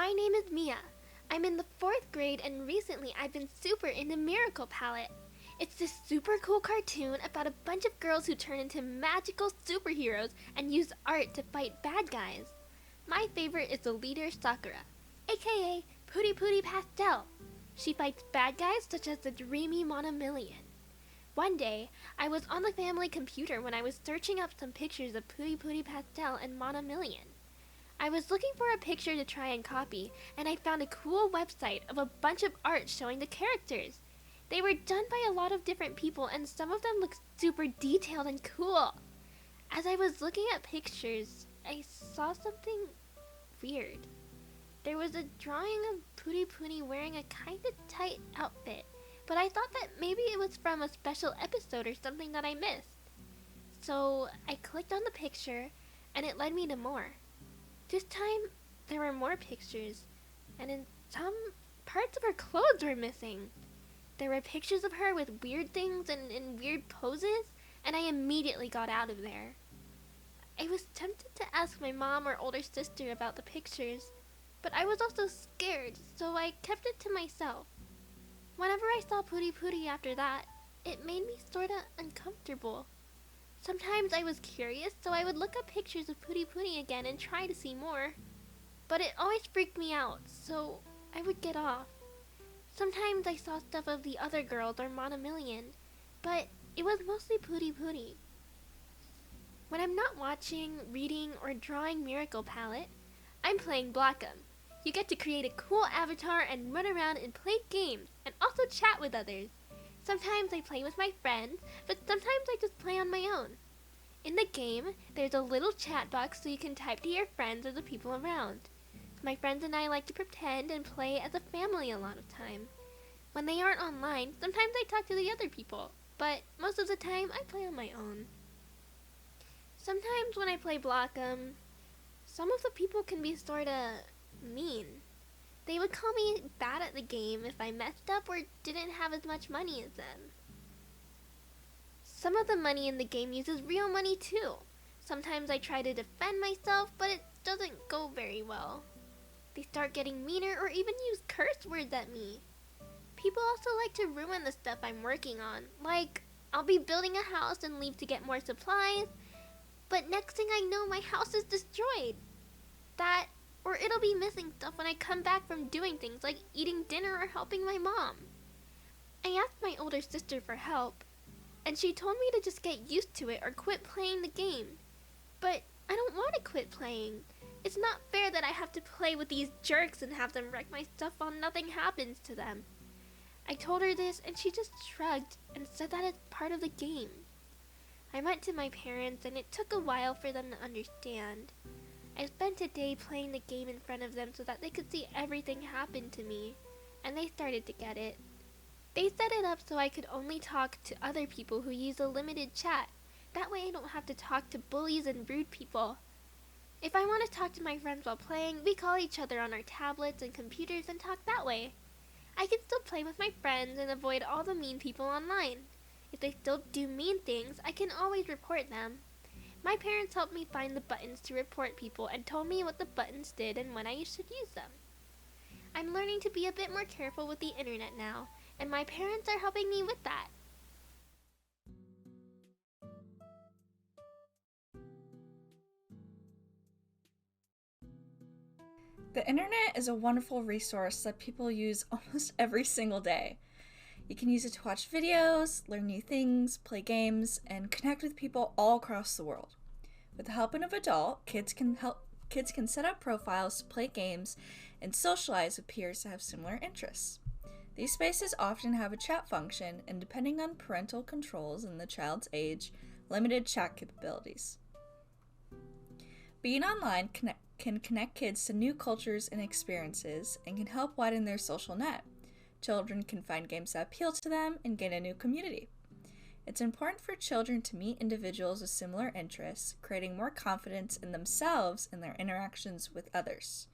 My name is Mia. I'm in the 4th grade and recently I've been super into Miracle Palette. It's this super cool cartoon about a bunch of girls who turn into magical superheroes and use art to fight bad guys. My favorite is the leader Sakura, aka Pooty Pooty Pastel. She fights bad guys such as the dreamy Monomillion. One day, I was on the family computer when I was searching up some pictures of Pooty Pooty Pastel and Monomillion. I was looking for a picture to try and copy, and I found a cool website of a bunch of art showing the characters. They were done by a lot of different people, and some of them looked super detailed and cool. As I was looking at pictures, I saw something weird. There was a drawing of Pooty Pooty wearing a kinda tight outfit, but I thought that maybe it was from a special episode or something that I missed. So I clicked on the picture, and it led me to more. This time, there were more pictures, and in some parts of her clothes were missing. There were pictures of her with weird things and in weird poses, and I immediately got out of there. I was tempted to ask my mom or older sister about the pictures, but I was also scared, so I kept it to myself. Whenever I saw Pooty Pooty after that, it made me sorta uncomfortable. Sometimes I was curious, so I would look up pictures of Pooty Pooty again and try to see more. But it always freaked me out, so I would get off. Sometimes I saw stuff of the other girls or Monomillion, but it was mostly Pooty Pooty. When I'm not watching, reading, or drawing Miracle Palette, I'm playing Blockum. You get to create a cool avatar and run around and play games, and also chat with others. Sometimes I play with my friends, but sometimes I just play on my own. In the game, there's a little chat box so you can type to your friends or the people around. My friends and I like to pretend and play as a family a lot of time. When they aren't online, sometimes I talk to the other people, but most of the time I play on my own. Sometimes when I play Blockum, some of the people can be sorta mean. They would call me bad at the game if I messed up or didn't have as much money as them. Some of the money in the game uses real money too. Sometimes I try to defend myself, but it doesn't go very well. They start getting meaner or even use curse words at me. People also like to ruin the stuff I'm working on, like I'll be building a house and leave to get more supplies, but next thing I know my house is destroyed. That or it'll be missing stuff when I come back from doing things like eating dinner or helping my mom. I asked my older sister for help, and she told me to just get used to it or quit playing the game. But I don't want to quit playing. It's not fair that I have to play with these jerks and have them wreck my stuff while nothing happens to them. I told her this, and she just shrugged and said that it's part of the game. I went to my parents, and it took a while for them to understand. I spent a day playing the game in front of them so that they could see everything happen to me, and they started to get it. They set it up so I could only talk to other people who use a limited chat. That way I don't have to talk to bullies and rude people. If I want to talk to my friends while playing, we call each other on our tablets and computers and talk that way. I can still play with my friends and avoid all the mean people online. If they still do mean things, I can always report them. My parents helped me find the buttons to report people and told me what the buttons did and when I should use them. I'm learning to be a bit more careful with the internet now, and my parents are helping me with that. The internet is a wonderful resource that people use almost every single day. You can use it to watch videos, learn new things, play games, and connect with people all across the world. With the help of an adult, kids can set up profiles to play games and socialize with peers that have similar interests. These spaces often have a chat function, and depending on parental controls and the child's age, limited chat capabilities. Being online can connect kids to new cultures and experiences and can help widen their social net. Children can find games that appeal to them and gain a new community. It's important for children to meet individuals with similar interests, creating more confidence in themselves and their interactions with others.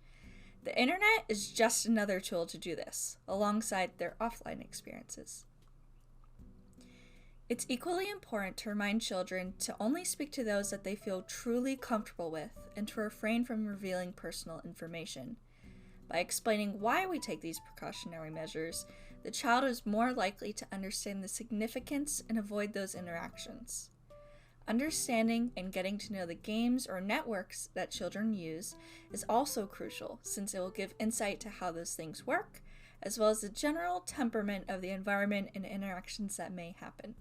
The internet is just another tool to do this, alongside their offline experiences. It's equally important to remind children to only speak to those that they feel truly comfortable with and to refrain from revealing personal information. By explaining why we take these precautionary measures, the child is more likely to understand the significance and avoid those interactions. Understanding and getting to know the games or networks that children use is also crucial, since it will give insight to how those things work, as well as the general temperament of the environment and interactions that may happen.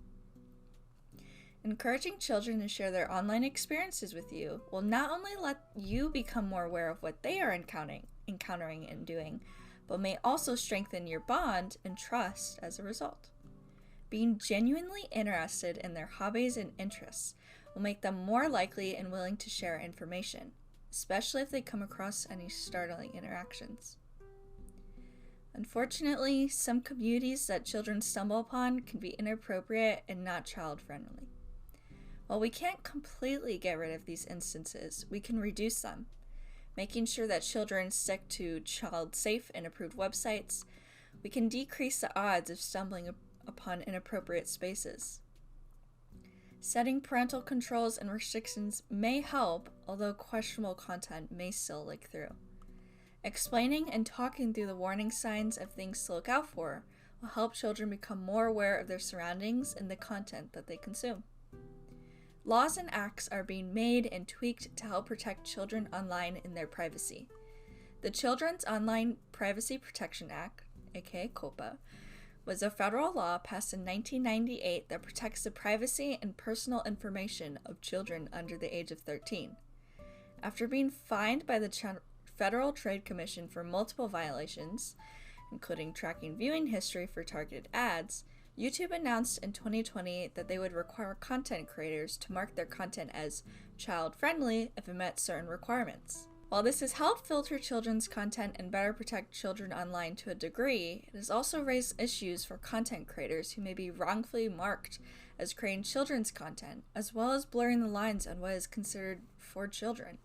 Encouraging children to share their online experiences with you will not only let you become more aware of what they are encountering and doing, but may also strengthen your bond and trust as a result. Being genuinely interested in their hobbies and interests will make them more likely and willing to share information, especially if they come across any startling interactions. Unfortunately, some communities that children stumble upon can be inappropriate and not child-friendly. While we can't completely get rid of these instances, we can reduce them, making sure that children stick to child-safe and approved websites. We can decrease the odds of stumbling upon inappropriate spaces. Setting parental controls and restrictions may help, although questionable content may still leak through. Explaining and talking through the warning signs of things to look out for will help children become more aware of their surroundings and the content that they consume. Laws and acts are being made and tweaked to help protect children online in their privacy. The Children's Online Privacy Protection Act, aka COPPA, was a federal law passed in 1998 that protects the privacy and personal information of children under the age of 13. After being fined by the Federal Trade Commission for multiple violations, including tracking viewing history for targeted ads, YouTube announced in 2020 that they would require content creators to mark their content as child-friendly if it met certain requirements. While this has helped filter children's content and better protect children online to a degree, it has also raised issues for content creators who may be wrongfully marked as creating children's content, as well as blurring the lines on what is considered for children.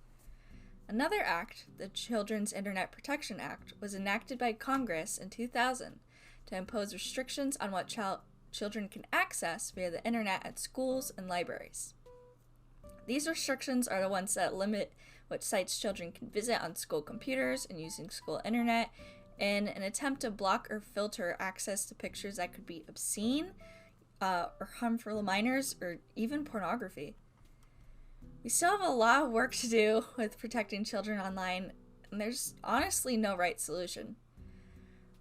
Another act, the Children's Internet Protection Act, was enacted by Congress in 2000 to impose restrictions on what children can access via the internet at schools and libraries. These restrictions are the ones that limit what sites children can visit on school computers and using school internet in an attempt to block or filter access to pictures that could be obscene or harmful to minors or even pornography. We still have a lot of work to do with protecting children online, and there's honestly no right solution.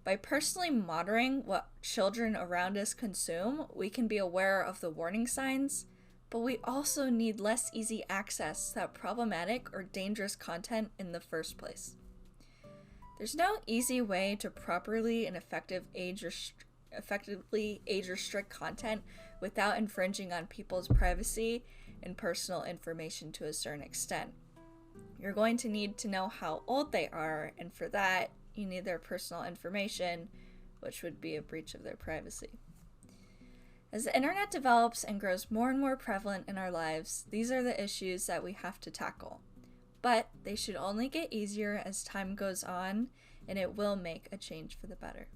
By personally monitoring what children around us consume, we can be aware of the warning signs, but we also need less easy access to that problematic or dangerous content in the first place. There's no easy way to properly and effectively age restrict content without infringing on people's privacy and personal information to a certain extent. You're going to need to know how old they are, and for that, you need their personal information, which would be a breach of their privacy. As the internet develops and grows more and more prevalent in our lives, these are the issues that we have to tackle. But they should only get easier as time goes on, and it will make a change for the better.